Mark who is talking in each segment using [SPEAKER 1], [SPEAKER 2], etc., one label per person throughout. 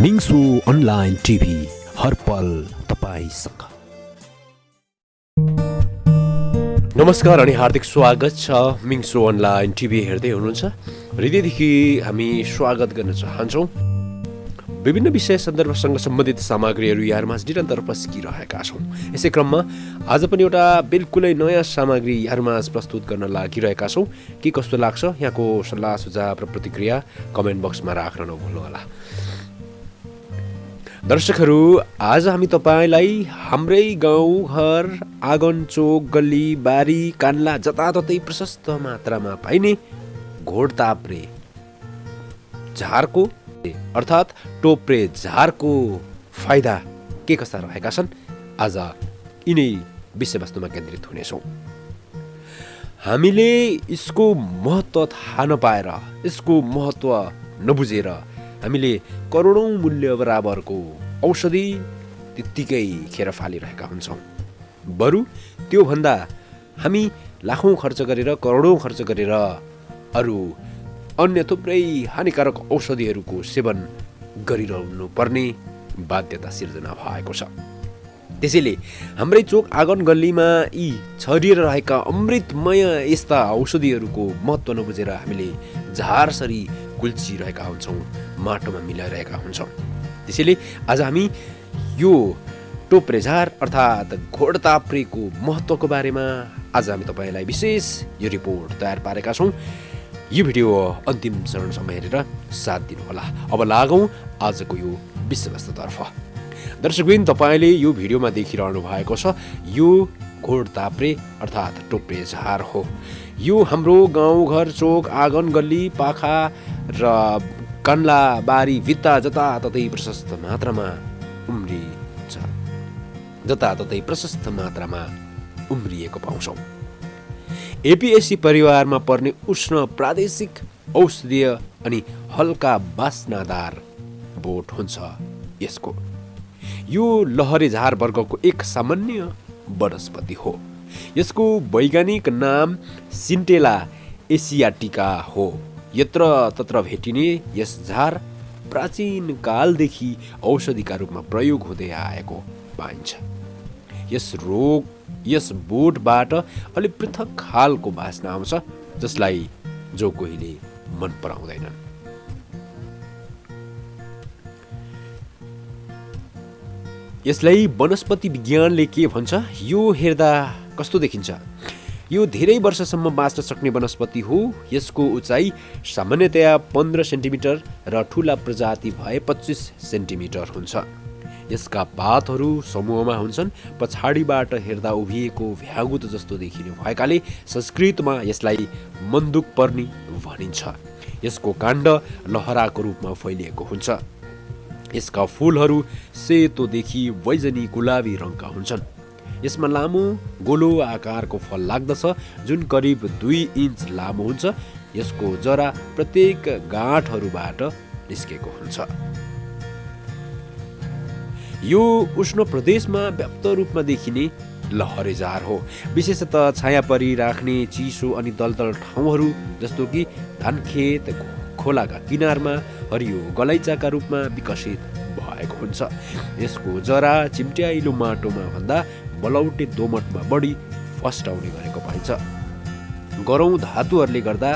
[SPEAKER 1] मिङ्सु online TV हरपल तपाईसँग। नमस्कार अनि हार्दिक स्वागत छ मिङ्सु अनलाइन टिभी हेर्दै हुनुहुन्छ। हृदयदेखि हामी स्वागत गर्न चाहन्छौँ। विभिन्न विषय सन्दर्भसँग सम्बन्धित सामग्रीहरू यहाँहरूमा निरन्तर पस्किरहेका छौँ। यसै क्रममा आज पनि एउटा बिल्कुलै नयाँ सामग्री यहाँहरूमा प्रस्तुत गर्न लागिरहेका छौँ। के कस्तो लाग्छ यहाँको सल्लाह सुझाव र प्रतिक्रिया कमेन्ट बक्समा राख्न नभुल्नुहोला। दर्शकहरू, आज हामी तपाईँलाई हाम्रै गाउँघर, आँगन, चोक, गल्ली, बारी, कान्ला जताततै प्रशस्त मात्रामा पाइने घोडताप्रे झारको अर्थात् टोप्रे झारको फाइदा के कस्ता रहेका छन्, आज यिनै विषयवस्तुमा केन्द्रित हुनेछौँ। हामीले यसको महत्त्व थाहा नपाएर, यसको महत्त्व नबुझेर हामीले करोडौँ मूल्य बराबरको औषधि त्यत्तिकै खेर फालिरहेका हुन्छौँ। बरु त्योभन्दा हामी लाखौँ खर्च गरेर, करोडौँ खर्च गरेर अरू अन्य थुप्रै हानिकारक औषधिहरूको सेवन गरिरहनु पर्ने बाध्यता सिर्जना भएको छ। त्यसैले हाम्रै चोक, आँगन, गल्लीमा यी छरिएर रहेका अमृतमय यस्ता औषधिहरूको महत्त्व नबुझेर हामीले झारसरी कुल्चिरहेका हुन्छौँ, माटोमा मिलाइरहेका हुन्छौँ। त्यसैले आज हामी यो टोप्रे झार अर्थात् घोडताप्रेको महत्त्वको बारेमा आज हामी तपाईँलाई विशेष यो रिपोर्ट तयार पारेका छौँ। यो भिडियो अन्तिम चरणसम्म हेरेर साथ दिनुहोला। अब लागौँ आजको यो विषयवस्तुतर्फ। दर्शकवृन्द, तपाईँले यो भिडियोमा देखिरहनु भएको छ यो घोडताप्रे अर्थात् टोप्रे झार हो। यो हाम्रो गाउँघर, चोक, आँगन, गल्ली, पाखा र कान्ला, बारी, भित्ता जताततै प्रशस्त मात्रामा उम्रिन्छ, जताततै प्रशस्त मात्रामा उम्रिएको पाउँछौँ। एपिएसी परिवारमा पर्ने उष्ण प्रादेशिक औषधीय अनि हल्का बास्नादार बोट हुन्छ यसको। यो लहरे झार वर्गको एक सामान्य वनस्पति हो। यसको वैज्ञानिक नाम सिन्टेला एसियाटिका हो। यत्र तत्र भेटिने यस झार प्राचीन कालदेखि औषधिका रूपमा प्रयोग हुँदै आएको पाइन्छ। यस बोटबाट अलि पृथक खालको बास्ना आउँछ, जसलाई जो कोहीले मन पराउँदैनन्। यसलाई वनस्पति विज्ञानले के भन्छ, यो हेर्दा कस्तो देखिन्छ? यो धेरै वर्षसम्म बाँच्न सक्ने वनस्पति हो। यसको उचाइ सामान्यतया 15 सेन्टिमिटर र ठुला प्रजाति भए 25 सेन्टिमिटर हुन्छ। यसका पातहरू समूहमा हुन्छन्। पछाडिबाट हेर्दा उभिएको भ्यागुत जस्तो देखिने भएकाले संस्कृतमा यसलाई मन्दुक पर्नी भनिन्छ। यसको काण्ड लहराको रूपमा फैलिएको हुन्छ। यसका फूलहरू सेतोदेखि बैजनी गुलाबी रङका हुन्छन्। यसमा लामो गोलो आकारको फल लाग्दछ, जुन करिब 2 इन्च लामो हुन्छ। यसको जरा प्रत्येक गाँठहरूबाट निस्केको हुन्छ। यो उष्ण प्रदेशमा व्याप्त रूपमा देखिने लहरे झार हो। विशेषतः छाया परिराख्ने चिसो अनि दलदल ठाउँहरू जस्तो कि धानखेत, खोलाका किनारमा हरियो गलैँचाका रूपमा विकसित भएको हुन्छ। यसको जरा चिम्ट्याइलो माटोमा भन्दा बलौटे दोमटमा बढी फस्टाउने गरेको पाइन्छ। गरौँ धातुहरूले गर्दा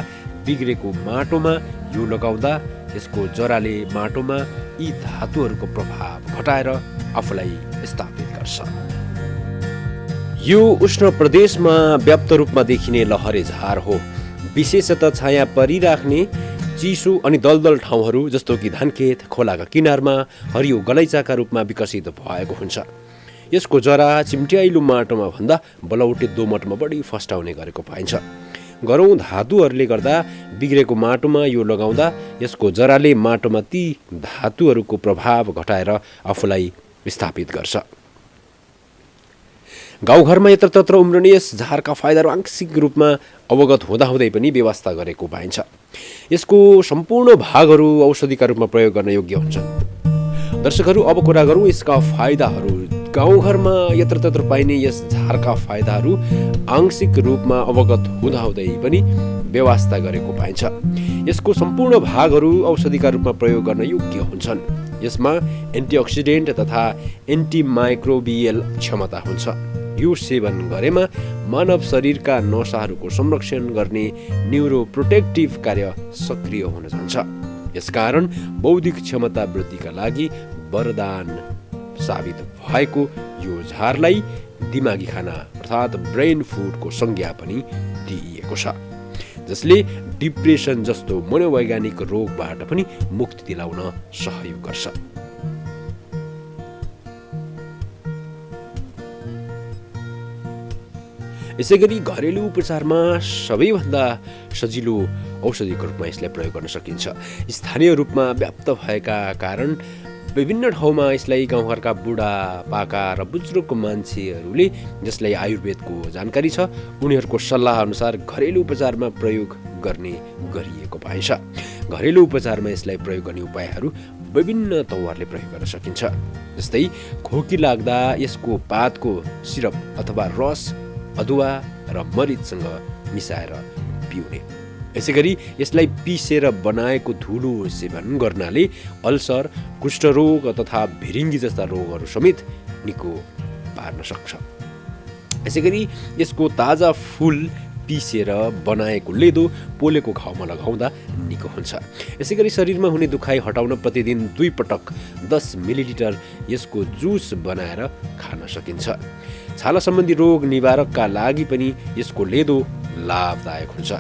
[SPEAKER 1] बिग्रेको माटोमा यो लगाउँदा यसको जराले माटोमा यी धातुहरूको प्रभाव घटाएर आफूलाई स्थापित गर्छ। यो उष्ण प्रदेशमा व्याप्त रूपमा देखिने लहरे झार हो। विशेषतः छाया परिराख्ने चिसो अनि दलदल ठाउँहरू जस्तो कि धानखेत, खोलाका किनारमा हरियो गलैँचाका रूपमा विकसित भएको हुन्छ। यसको जरा चिम्ट्याइलो माटोमा भन्दा बलौटे दोमटमा बढी फस्टाउने गरेको पाइन्छ। गरौँ धातुहरूले गर्दा बिग्रेको माटोमा यो लगाउँदा यसको जराले माटोमा ती धातुहरूको प्रभाव घटाएर आफूलाई स्थापित गर्छ। गाउँघरमा यत्रतत्र उम्रने यस झारका फाइदाहरू आंशिक रूपमा अवगत हुँदाहुँदै पनि व्यवस्था गरेको पाइन्छ। यसको सम्पूर्ण भागहरू औषधिका रूपमा प्रयोग गर्न योग्य हुन्छन्। दर्शकहरू, अब कुरा गरौँ यसका फाइदाहरू। गाउँघरमा यत्रतत्र पाइने यस झारका फाइदाहरू आंशिक रूपमा अवगत हुँदाहुँदै पनि व्यवस्था गरेको पाइन्छ। यसको सम्पूर्ण भागहरू औषधिका रूपमा प्रयोग गर्न योग्य हुन्छन्। यसमा एन्टिअक्सिडेन्ट तथा एन्टिमाइक्रोबियल क्षमता हुन्छ। यो सेवन गरेमा मानव शरीरका नसाहरूको संरक्षण गर्ने न्युरोप्रोटेक्टिभ कार्य सक्रिय हुन जान्छ। यसकारण बौद्धिक क्षमता वृद्धिका लागि वरदान साबित भएको यो झारलाई दिमागी खाना अर्थात् ब्रेन फुडको संज्ञा पनि दिइएको छ, जसले डिप्रेसन जस्तो मनोवैज्ञानिक रोगबाट पनि मुक्ति दिलाउन सहयोग गर्छ। यसैगरी घरेलु उपचारमा सबैभन्दा सजिलो औषधिको रूपमा यसलाई प्रयोग गर्न सकिन्छ। स्थानीय रूपमा व्याप्त भएका कारण विभिन्न ठाउँमा यसलाई गाउँघरका बुढापाका र बुजुर्ग मान्छेहरूले जसलाई आयुर्वेदको जानकारी छ उनीहरूको सल्लाह अनुसार घरेलु उपचारमा प्रयोग गर्ने गरिएको पाइन्छ। घरेलु उपचारमा यसलाई प्रयोग गर्ने उपायहरू विभिन्न तौरले प्रयोग गर्न सकिन्छ। जस्तै खोकी लाग्दा यसको पातको सिरप अथवा रस अदुवा र मरिचसँग मिसाएर पिउने। यसैगरी यसलाई पिसेर बनाएको धुलो सेवन गर्नाले अल्सर, कुष्ठरोग तथा भिरिङ्गी जस्ता रोगहरू समेत निको पार्न सक्छ। यसैगरी यसको ताजा फुल पिसेर बनाएको लेदो पोलेको घाउमा लगाउँदा निको हुन्छ। यसैगरी शरीरमा हुने दुखाइ हटाउन प्रतिदिन 2 पटक 10 मिलिलिटर यसको जुस बनाएर खान सकिन्छ। छाला सम्बन्धी रोग निवारकका लागि पनि यसको लेदो लाभदायक हुन्छ।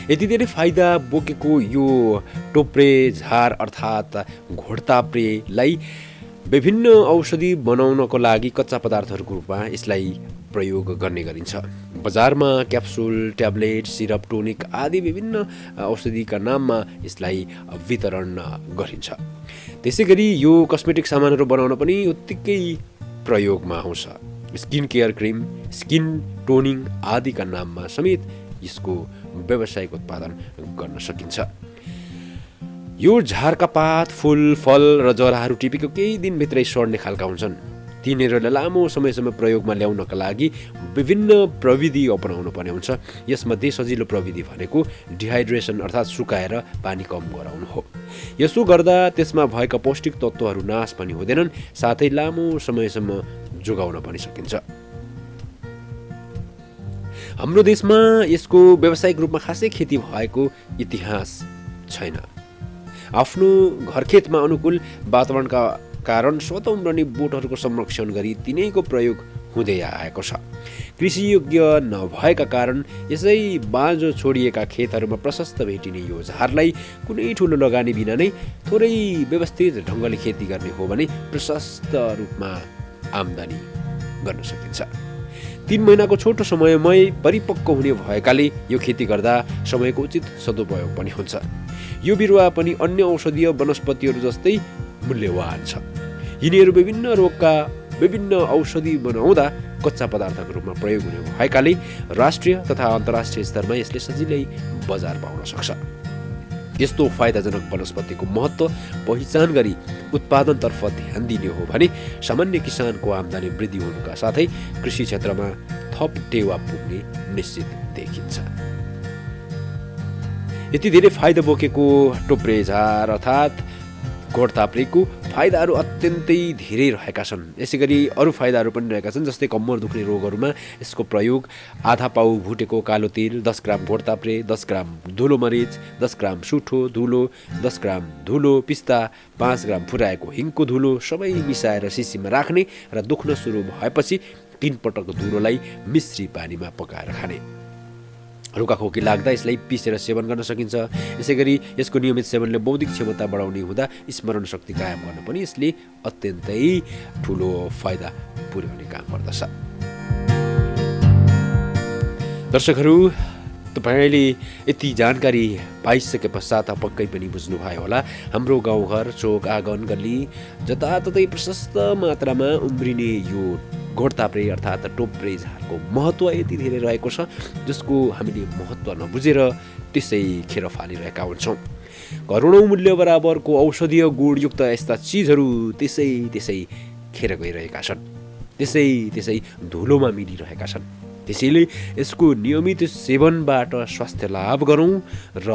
[SPEAKER 1] यति धेरै फाइदा बोकेको यो टोप्रे झार अर्थात् घोडताप्रेलाई विभिन्न औषधि बनाउनको लागि कच्चा पदार्थहरूको रूपमा यसलाई प्रयोग गर्ने गरिन्छ। बजारमा क्याप्सुल, ट्याब्लेट, सिरप, टोनिक आदि विभिन्न औषधिका नाममा यसलाई वितरण गरिन्छ। त्यसैगरी यो कस्मेटिक सामानहरू बनाउन पनि उत्तिकै प्रयोगमा आउँछ। Skin care cream, skin toning आदिका नाममा समेत यसको व्यावसायिक उत्पादन गर्न सकिन्छ। यो झारका पात, फूल, फल र जराहरू टिपेको केही दिनभित्रै सड्ने खालका हुन्छन्। तिनीहरूलाई लामो समयसम्म प्रयोगमा ल्याउनका लागि विभिन्न प्रविधि अपनाउनु पर्ने हुन्छ। यसमध्ये सजिलो प्रविधि भनेको डिहाइड्रेसन अर्थात् सुकाएर पानी कम गराउनु हो। यसो गर्दा त्यसमा भएका पौष्टिक तत्त्वहरू नाश पनि हुँदैनन्, साथै लामो समयसम्म जोगाउन पनि सकिन्छ। हाम्रो देशमा यसको व्यावसायिक रूपमा खासै खेती भएको इतिहास छैन। आफ्नो घरखेतमा अनुकूल वातावरणका कारण स्वतः उम्रने बोटहरूको संरक्षण गरी तिनैको प्रयोग हुँदै आएको छ। कृषियोग्य नभएका कारण यसै बाँझो छोडिएका खेतहरूमा प्रशस्त भेटिने यो झारलाई कुनै ठुलो लगानी बिना नै थोरै व्यवस्थित ढङ्गले खेती गर्ने हो भने प्रशस्त रूपमा आम्दानी गर्न सकिन्छ। 3 महिनाको छोटो समयमै परिपक्व हुने भएकाले यो खेती गर्दा समयको उचित सदुपयोग पनि हुन्छ। यो बिरुवा पनि अन्य औषधीय वनस्पतिहरू जस्तै मूल्यवान छ। यिनीहरू विभिन्न रोगका विभिन्न औषधि बनाउँदा कच्चा पदार्थको रूपमा प्रयोग हुने भएकाले राष्ट्रिय तथा अन्तर्राष्ट्रिय स्तरमा यसले सजिलै बजार पाउन सक्छ। यस्तो फाइदाजनक वनस्पतिको महत्त्व पहिचान गरी उत्पादनतर्फ ध्यान दिने हो भने सामान्य किसानको आम्दानी वृद्धि हुनुका साथै कृषि क्षेत्रमा थप टेवा पुग्ने निश्चित देखिन्छ। यति धेरै फाइदा बोकेको टोप्रे झार अर्थात् घोडताप्रेको फाइदाहरू अत्यन्तै धेरै रहेका छन्। यसैगरी अरू फाइदाहरू पनि रहेका छन्, जस्तै कम्मर दुख्ने रोगहरूमा यसको प्रयोग आधा पाउ भुटेको कालो तिल, 10 ग्राम घोडताप्रे, 10 ग्राम धुलो मरिच, 10 ग्राम सुठो धुलो, 10 ग्राम धुलो पिस्ता, 5 ग्राम फुराएको हिङको धुलो सबै मिसाएर सिसीमा राख्ने र दुख्न सुरु भएपछि 3 पटक धुलोलाई मिश्री पानीमा पकाएर खाने। रुखाखोकी लाग्दा यसलाई पिसेर सेवन गर्न सकिन्छ। यसैगरी यसको नियमित सेवनले बौद्धिक क्षमता बढाउने हुँदा स्मरण शक्ति कायम गर्न पनि यसले अत्यन्तै ठुलो फाइदा पुर्याउने काम गर्दछ। दर्शकहरू, तपाईले यति जानकारी पाइसके पश्चात पक्कै पनि बुझ्नुभयो होला हाम्रो गाउँघर, चोक, आँगन, गल्ली जताततै प्रशस्त मात्रामा उम्रिने यो घोडताप्रे अर्थात् टोप्रे झारको महत्त्व यति धेरै रहेको छ, जसको हामीले महत्त्व नबुझेर त्यसै खेर फालिरहेका हुन्छौँ। करोडौँ मूल्य बराबरको औषधीय गुणयुक्त यस्ता चिजहरू त्यसै खेर गइरहेका छन्, त्यसै धुलोमा मिलिरहेका छन्। त्यसैले यसको नियमित सेवनबाट स्वास्थ्य लाभ गरौँ र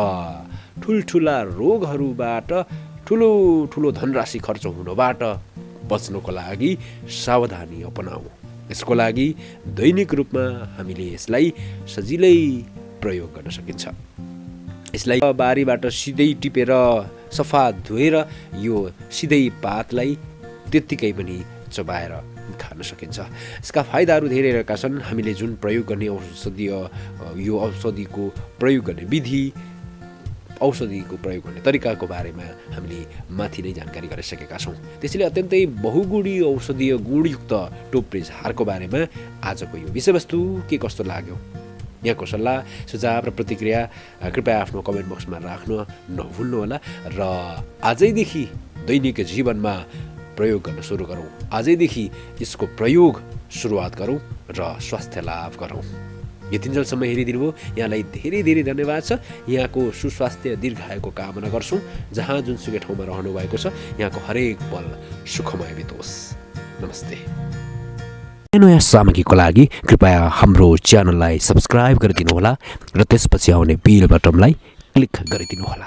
[SPEAKER 1] ठुल्ठुला रोगहरूबाट ठुलो धनराशि खर्च हुनबाट बच्नको लागि सावधानी अपनाऊ। यसको लागि दैनिक रूपमा हामीले यसलाई सजिलै प्रयोग गर्न सकिन्छ। यसलाई बारीबाट सिधै टिपेर सफा धोएर यो सिधै पातलाई त्यत्तिकै पनि चबाएर खान सकिन्छ। यसका फाइदाहरू धेरै रहेका छन्। हामीले जुन प्रयोग गर्ने औषधिको प्रयोग गर्ने विधि, औषधिको प्रयोग गर्ने तरिकाको बारेमा हामीले माथि नै जानकारी गरिसकेका छौँ। त्यसैले अत्यन्तै बहुगुणी औषधीय गुणयुक्त टोप्रेज हारको बारेमा आजको यो विषयवस्तु के कस्तो लाग्यो? यहाँको सल्लाह सुझाव र प्रतिक्रिया कृपया आफ्नो कमेन्ट बक्समा राख्न नभुल्नुहोला र आजैदेखि दैनिक जीवनमा प्रयोग गर्न सुरु गरौँ। आजैदेखि यसको प्रयोग सुरुवात गरौँ र स्वास्थ्य लाभ गरौँ। यतिन्जेलसम्म हेरिदिनु भयो, यहाँलाई धेरै धेरै धन्यवाद छ। यहाँको सुस्वास्थ्य दीर्घायुको कामना गर्छौँ। जहाँ जुनसुकै ठाउँमा रहनु भएको छ, यहाँको हरेक पल सुखमय बितोस्। नमस्ते। नयाँ सामग्रीको लागि कृपया हाम्रो च्यानललाई सब्सक्राइब गरिदिनुहोला र त्यसपछि आउने बेल बटनलाई क्लिक गरिदिनुहोला।